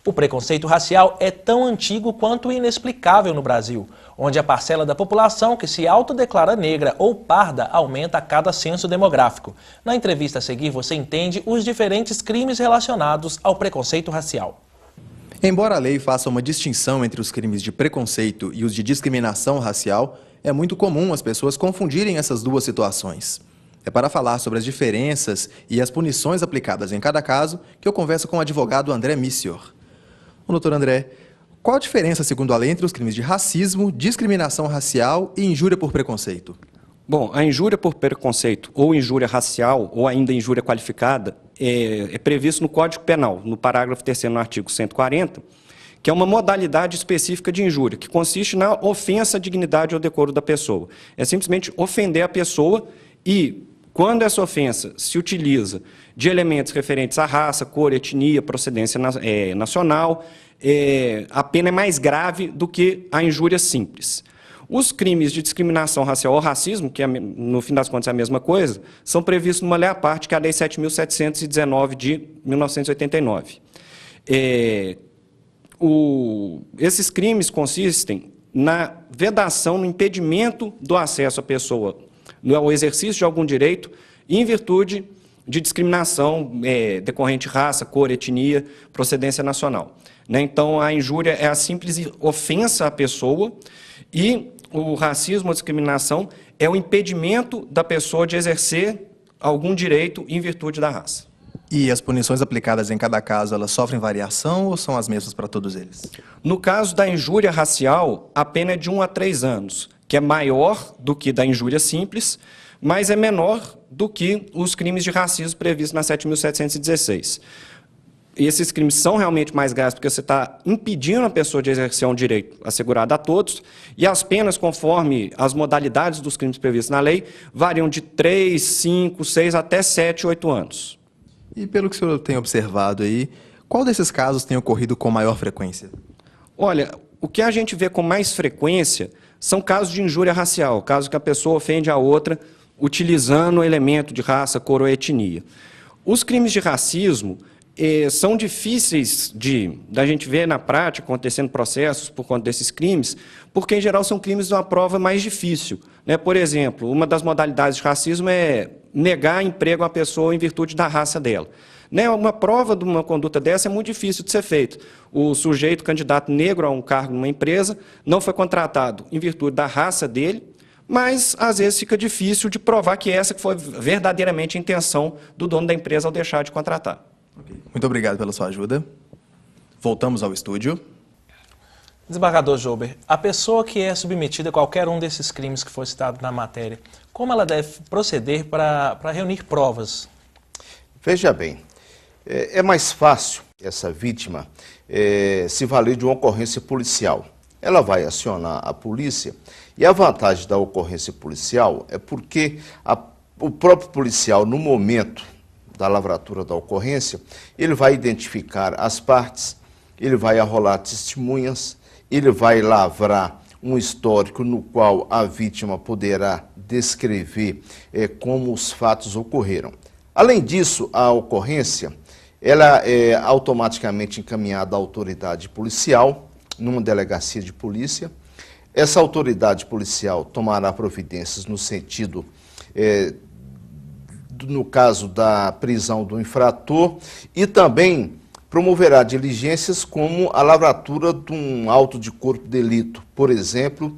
O preconceito racial é tão antigo quanto inexplicável no Brasil, onde a parcela da população que se autodeclara negra ou parda aumenta a cada censo demográfico. Na entrevista a seguir, você entende os diferentes crimes relacionados ao preconceito racial. Embora a lei faça uma distinção entre os crimes de preconceito e os de discriminação racial, é muito comum as pessoas confundirem essas duas situações. É para falar sobre as diferenças e as punições aplicadas em cada caso que eu converso com o advogado André Missior. Doutor André, qual a diferença, segundo a lei, entre os crimes de racismo, discriminação racial e injúria por preconceito? Bom, a injúria por preconceito ou injúria racial ou ainda injúria qualificada é previsto no Código Penal, no parágrafo 3º, no artigo 140, que é uma modalidade específica de injúria, que consiste na ofensa à dignidade ou decoro da pessoa. É simplesmente ofender a pessoa e, quando essa ofensa se utiliza de elementos referentes à raça, cor, etnia, procedência nacional, a pena é mais grave do que a injúria simples. Os crimes de discriminação racial ou racismo, que no fim das contas é a mesma coisa, são previstos numa lei à parte, que é a Lei 7.719 de 1989. Esses crimes consistem na vedação, no impedimento do acesso à pessoa ao exercício de algum direito em virtude de discriminação decorrente de raça, cor, etnia, procedência nacional. Então, a injúria é a simples ofensa à pessoa e o racismo ou discriminação é o impedimento da pessoa de exercer algum direito em virtude da raça. E as punições aplicadas em cada caso, elas sofrem variação ou são as mesmas para todos eles? No caso da injúria racial, a pena é de 1 a 3 anos, que é maior do que da injúria simples, mas é menor do que os crimes de racismo previstos na 7.716. Esses crimes são realmente mais graves porque você está impedindo a pessoa de exercer um direito assegurado a todos, e as penas, conforme as modalidades dos crimes previstos na lei, variam de 3, 5, 6 até 7, 8 anos. E pelo que o senhor tem observado aí, qual desses casos tem ocorrido com maior frequência? Olha, o que a gente vê com mais frequência são casos de injúria racial, casos que a pessoa ofende a outra utilizando o elemento de raça, cor ou etnia. Os crimes de racismo são difíceis da gente ver na prática, acontecendo processos por conta desses crimes, porque, em geral, são crimes de uma prova mais difícil. Por exemplo, uma das modalidades de racismo é negar emprego à pessoa em virtude da raça dela. Uma prova de uma conduta dessa é muito difícil de ser feita. O sujeito, candidato negro a um cargo numa empresa, não foi contratado em virtude da raça dele, mas, às vezes, fica difícil de provar que essa foi verdadeiramente a intenção do dono da empresa ao deixar de contratar. Muito obrigado pela sua ajuda. Voltamos ao estúdio. Desembargador Jober, a pessoa que é submetida a qualquer um desses crimes que foi citado na matéria, como ela deve proceder para reunir provas? Veja bem, é mais fácil essa vítima se valer de uma ocorrência policial. Ela vai acionar a polícia e a vantagem da ocorrência policial é porque o próprio policial, no momento da lavratura da ocorrência, ele vai identificar as partes, ele vai arrolar testemunhas, ele vai lavrar um histórico no qual a vítima poderá descrever como os fatos ocorreram. Além disso, a ocorrência ela é automaticamente encaminhada à autoridade policial, numa delegacia de polícia. Essa autoridade policial tomará providências no sentido no caso da prisão do infrator, e também promoverá diligências como a lavratura de um auto de corpo de delito, por exemplo,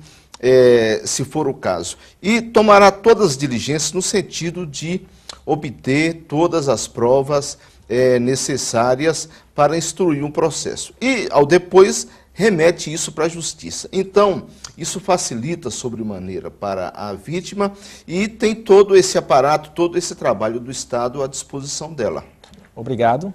se for o caso. E tomará todas as diligências no sentido de obter todas as provas necessárias para instruir um processo. E, ao depois, remete isso para a justiça. Então, isso facilita sobremaneira para a vítima e tem todo esse aparato, todo esse trabalho do Estado à disposição dela. Obrigado.